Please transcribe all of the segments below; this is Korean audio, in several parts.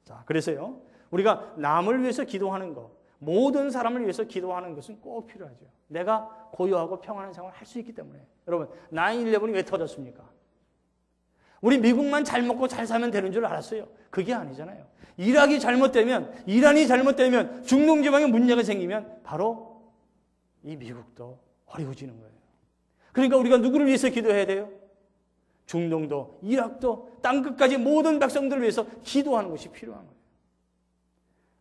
자, 그래서요, 우리가 남을 위해서 기도하는 것, 모든 사람을 위해서 기도하는 것은 꼭 필요하죠. 내가 고요하고 평안한 생활을 할 수 있기 때문에. 여러분, 9/11이 왜 터졌습니까? 우리 미국만 잘 먹고 잘 살면 되는 줄 알았어요. 그게 아니잖아요. 이란이 잘못되면 중동 지방에 문제가 생기면 바로 이 미국도 어려워지는 거예요. 그러니까 우리가 누구를 위해서 기도해야 돼요? 중동도, 이락도, 땅끝까지 모든 백성들을 위해서 기도하는 것이 필요한 거예요.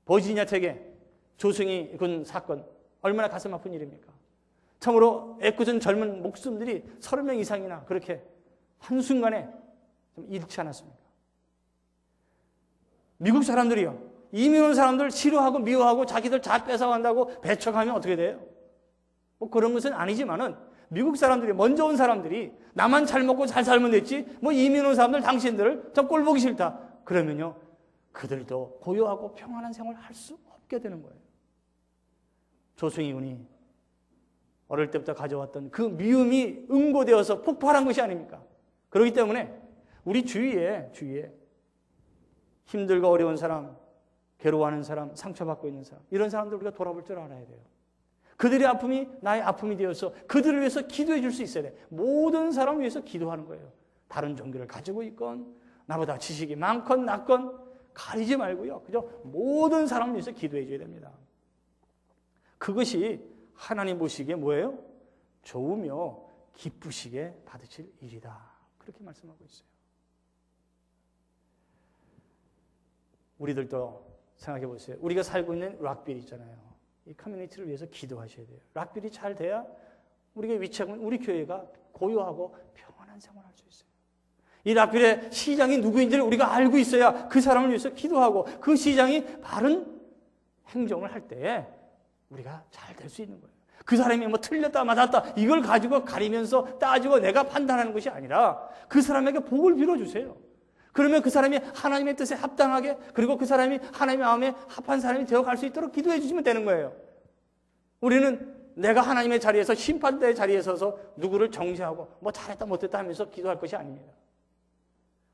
버지니아 텍의 조승희 군 사건, 얼마나 가슴 아픈 일입니까? 참으로 애꿎은 젊은 목숨들이 30명 이상이나 그렇게 한순간에 좀 잃지 않았습니까? 미국 사람들이요, 이민 온 사람들 싫어하고 미워하고 자기들 다 뺏어간다고 배척하면 어떻게 돼요? 뭐 그런 것은 아니지만은 미국 사람들이, 먼저 온 사람들이 나만 잘 먹고 잘 살면 됐지, 뭐 이민 온 사람들 당신들을 저 꼴 보기 싫다 그러면요, 그들도 고요하고 평안한 생활을 할 수 없게 되는 거예요. 조승희 군이 어릴 때부터 가져왔던 그 미움이 응고되어서 폭발한 것이 아닙니까? 그렇기 때문에 우리 주위에 힘들고 어려운 사람, 괴로워하는 사람, 상처받고 있는 사람, 이런 사람들 우리가 돌아볼 줄 알아야 돼요. 그들의 아픔이 나의 아픔이 되어서 그들을 위해서 기도해 줄 수 있어야 돼. 모든 사람을 위해서 기도하는 거예요. 다른 종교를 가지고 있건 나보다 지식이 많건 낮건 가리지 말고요, 그죠? 모든 사람을 위해서 기도해 줘야 됩니다. 그것이 하나님 보시기에 뭐예요? 좋으며 기쁘시게 받으실 일이다, 그렇게 말씀하고 있어요. 우리들도 생각해 보세요. 우리가 살고 있는 락빌 있잖아요. 이 커뮤니티를 위해서 기도하셔야 돼요. 락빌이 잘 돼야 우리가 위치하고 우리 교회가 고요하고 평안한 생활을 할 수 있어요. 이 락빌의 시장이 누구인지를 우리가 알고 있어야 그 사람을 위해서 기도하고 그 시장이 바른 행정을 할 때에 우리가 잘 될 수 있는 거예요. 그 사람이 뭐 틀렸다 맞았다 이걸 가지고 가리면서 따지고 내가 판단하는 것이 아니라 그 사람에게 복을 빌어주세요. 그러면 그 사람이 하나님의 뜻에 합당하게, 그리고 그 사람이 하나님의 마음에 합한 사람이 되어갈 수 있도록 기도해 주시면 되는 거예요. 우리는 내가 하나님의 자리에서, 심판대의 자리에 서서 누구를 정죄하고 뭐 잘했다 못했다 하면서 기도할 것이 아닙니다.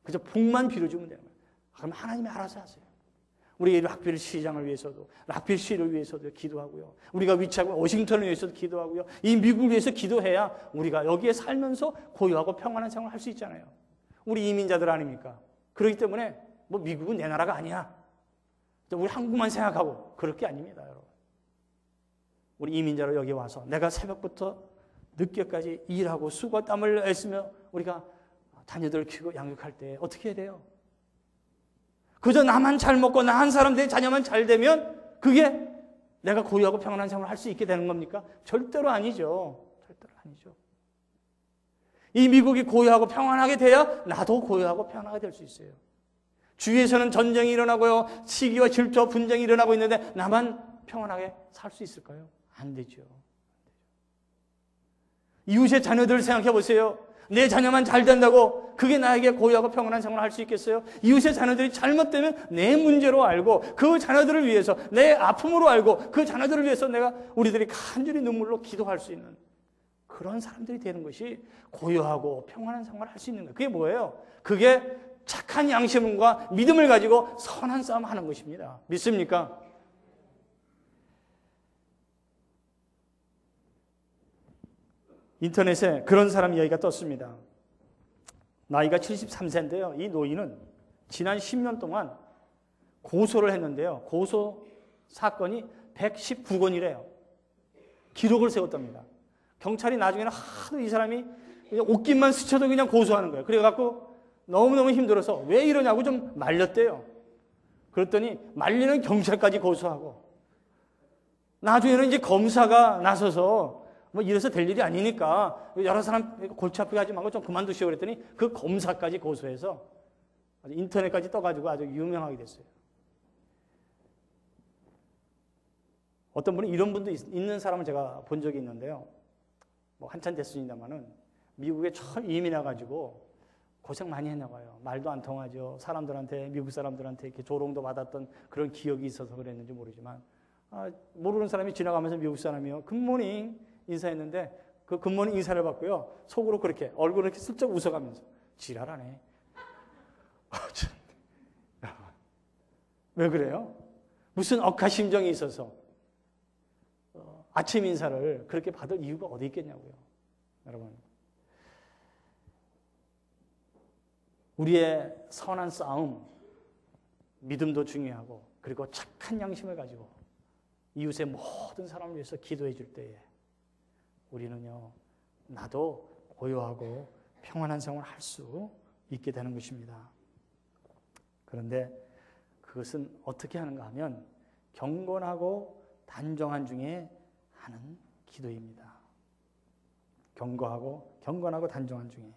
그저 복만 빌어주면 되는 거예요. 그럼 하나님이 알아서 하세요. 우리 락빌 시장을 위해서도, 락빌 시를 위해서도 기도하고요, 우리가 위치하고 워싱턴을 위해서도 기도하고요, 이 미국을 위해서 기도해야 우리가 여기에 살면서 고요하고 평안한 생활을 할 수 있잖아요. 우리 이민자들 아닙니까? 그렇기 때문에 뭐 미국은 내 나라가 아니야, 우리 한국만 생각하고, 그럴 게 아닙니다, 여러분. 우리 이민자로 여기 와서 내가 새벽부터 늦게까지 일하고 수고 땀을 애쓰며 우리가 자녀들을 키우고 양육할 때 어떻게 해야 돼요? 그저 나만 잘 먹고 나 한 사람 내 자녀만 잘 되면 그게 내가 고요하고 평안한 생활을 할 수 있게 되는 겁니까? 절대로 아니죠. 절대로 아니죠. 이 미국이 고요하고 평안하게 돼야 나도 고요하고 평안하게 될 수 있어요. 주위에서는 전쟁이 일어나고요, 시기와 질투와 분쟁이 일어나고 있는데 나만 평안하게 살 수 있을까요? 안 되죠. 이웃의 자녀들을 생각해 보세요. 내 자녀만 잘 된다고 그게 나에게 고요하고 평안한 생활을 할 수 있겠어요? 이웃의 자녀들이 잘못되면 내 문제로 알고 그 자녀들을 위해서, 내 아픔으로 알고 그 자녀들을 위해서 우리들이 간절히 눈물로 기도할 수 있는 그런 사람들이 되는 것이 고요하고 평안한 생활을 할 수 있는 거예요. 그게 뭐예요? 그게 착한 양심과 믿음을 가지고 선한 싸움 하는 것입니다. 믿습니까? 인터넷에 그런 사람 이야기가 떴습니다. 나이가 73세인데요. 이 노인은 지난 10년 동안 고소를 했는데요. 고소 사건이 119건이래요. 기록을 세웠답니다. 경찰이 나중에는 하도 이 사람이 그냥 옷깃만 스쳐도 그냥 고소하는 거예요. 그래갖고 너무너무 힘들어서 왜 이러냐고 좀 말렸대요. 그랬더니 말리는 경찰까지 고소하고, 나중에는 이제 검사가 나서서 뭐 이래서 될 일이 아니니까 여러 사람 골치 아프게 하지 말고 좀 그만두시오 그랬더니 그 검사까지 고소해서 아주 인터넷까지 떠가지고 아주 유명하게 됐어요. 어떤 분이 이런 분도 있는 사람을 제가 본 적이 있는데요. 뭐 한참 됐습니다만은 미국에 처음 이민해가지고 고생 많이 했나 봐요. 말도 안 통하죠. 사람들한테, 미국 사람들한테 이렇게 조롱도 받았던 그런 기억이 있어서 그랬는지 모르지만, 모르는 사람이 지나가면서 미국 사람이요, 굿모닝 인사했는데 그 굿모닝 인사를 받고요, 속으로 그렇게 얼굴을 이렇게 슬쩍 웃어가면서 지랄하네. 왜 그래요? 무슨 억하심정이 있어서 아침 인사를 그렇게 받을 이유가 어디 있겠냐고요. 여러분, 우리의 선한 싸움, 믿음도 중요하고 그리고 착한 양심을 가지고 이웃의 모든 사람을 위해서 기도해 줄 때에 우리는요, 나도 고요하고 평안한 생활을 할 수 있게 되는 것입니다. 그런데 그것은 어떻게 하는가 하면 경건하고 단정한 중에 하는 기도입니다. 경건하고 단정한 중에.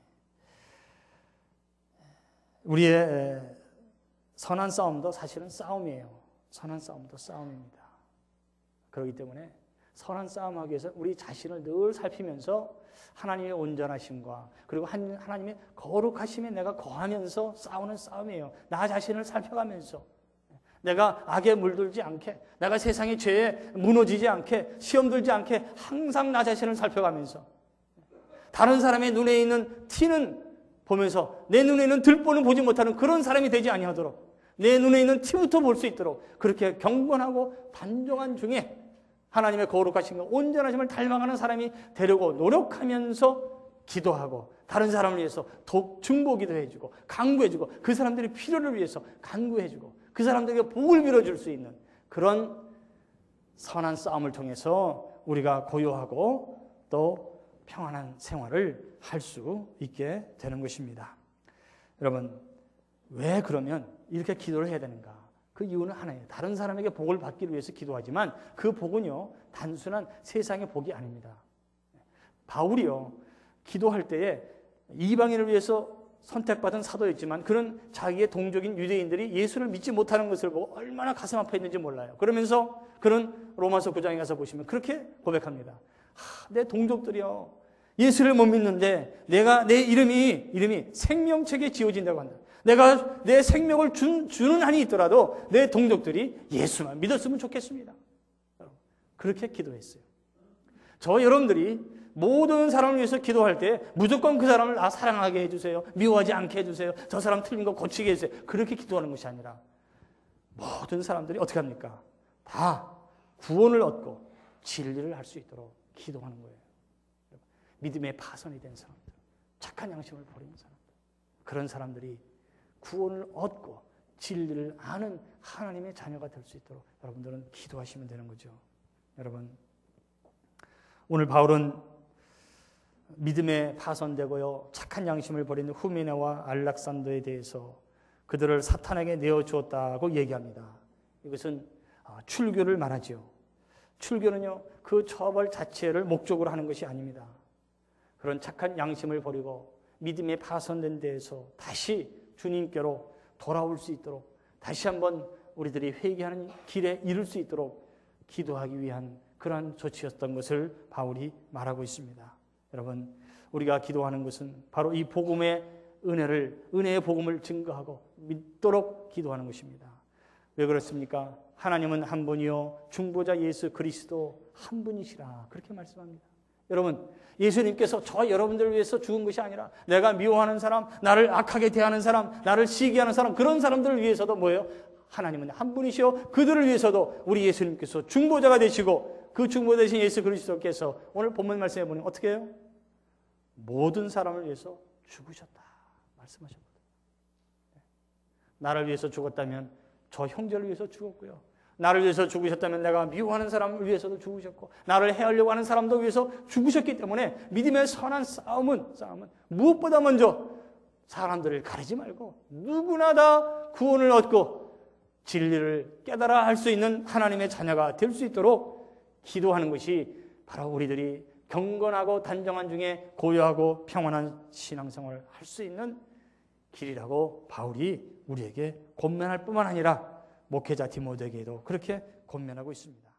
우리의 선한 싸움도 사실은 싸움이에요. 선한 싸움도 싸움입니다. 그렇기 때문에 선한 싸움하기 위해서 우리 자신을 늘 살피면서 하나님의 온전하심과 그리고 하나님의 거룩하심에 내가 거하면서 싸우는 싸움이에요. 나 자신을 살펴가면서 내가 악에 물들지 않게, 내가 세상의 죄에 무너지지 않게, 시험 들지 않게 항상 나 자신을 살펴가면서 다른 사람의 눈에 있는 티는 보면서 내 눈에 있는 들보는 보지 못하는 그런 사람이 되지 아니하도록 내 눈에 있는 티부터 볼 수 있도록 그렇게 경건하고 단정한 중에 하나님의 거룩하심과 온전하심을 닮아가는 사람이 되려고 노력하면서 기도하고 다른 사람을 위해서 중보기도 해주고 간구해주고 그 사람들의 필요를 위해서 간구해주고 그 사람들에게 복을 빌어줄 수 있는 그런 선한 싸움을 통해서 우리가 고요하고 또 평안한 생활을 할 수 있게 되는 것입니다. 여러분, 왜 그러면 이렇게 기도를 해야 되는가? 그 이유는 하나예요. 다른 사람에게 복을 받기 위해서 기도하지만 그 복은요, 단순한 세상의 복이 아닙니다. 바울이요, 기도할 때에 이방인을 위해서 선택받은 사도였지만 그는 자기의 동족인 유대인들이 예수를 믿지 못하는 것을 보고 얼마나 가슴 아파했는지 몰라요. 그러면서 그는 로마서 9장에 가서 보시면 그렇게 고백합니다. 내 동족들이요, 예수를 못 믿는데 내 이름이 생명책에 지워진다고 한다. 내가 내 생명을 주는 한이 있더라도 내 동족들이 예수만 믿었으면 좋겠습니다. 그렇게 기도했어요. 여러분들이 모든 사람을 위해서 기도할 때 무조건 그 사람을 사랑하게 해주세요. 미워하지 않게 해주세요. 저 사람 틀린 거 고치게 해주세요. 그렇게 기도하는 것이 아니라 모든 사람들이 어떻게 합니까? 다 구원을 얻고 진리를 할 수 있도록 기도하는 거예요. 믿음의 파선이 된 사람들, 착한 양심을 버리는 사람들, 그런 사람들이 구원을 얻고 진리를 아는 하나님의 자녀가 될 수 있도록 여러분들은 기도하시면 되는 거죠. 여러분, 오늘 바울은 믿음에 파손되고요 착한 양심을 버리는 후메네와 알렉산더에 대해서 그들을 사탄에게 내어주었다고 얘기합니다. 이것은 출교를 말하죠. 출교는요, 그 처벌 자체를 목적으로 하는 것이 아닙니다. 그런 착한 양심을 버리고 믿음에 파손된 데에서 다시 주님께로 돌아올 수 있도록 다시 한번 우리들이 회개하는 길에 이를 수 있도록 기도하기 위한 그러한 조치였던 것을 바울이 말하고 있습니다. 여러분, 우리가 기도하는 것은 바로 이 복음의 은혜의 복음을 증거하고 믿도록 기도하는 것입니다. 왜 그렇습니까? 하나님은 한 분이요 중보자 예수 그리스도 한 분이시라 그렇게 말씀합니다. 여러분, 예수님께서 저 여러분들을 위해서 죽은 것이 아니라 내가 미워하는 사람, 나를 악하게 대하는 사람, 나를 시기하는 사람, 그런 사람들을 위해서도 뭐예요? 하나님은 한 분이시요 그들을 위해서도 우리 예수님께서 중보자가 되시고 그 중보 되신 예수 그리스도께서 오늘 본문 말씀해 보니 어떻게 해요? 모든 사람을 위해서 죽으셨다 말씀하셨거든요. 나를 위해서 죽었다면 저 형제를 위해서 죽었고요. 나를 위해서 죽으셨다면 내가 미워하는 사람을 위해서도 죽으셨고 나를 해하려고 하는 사람도 위해서 죽으셨기 때문에 믿음의 선한 싸움은 무엇보다 먼저 사람들을 가리지 말고 누구나 다 구원을 얻고 진리를 깨달아 할 수 있는 하나님의 자녀가 될 수 있도록 기도하는 것이 바로 우리들이 경건하고 단정한 중에 고요하고 평안한 신앙생활을 할 수 있는 길이라고 바울이 우리에게 권면할 뿐만 아니라 목회자 디모데에게도 그렇게 권면하고 있습니다.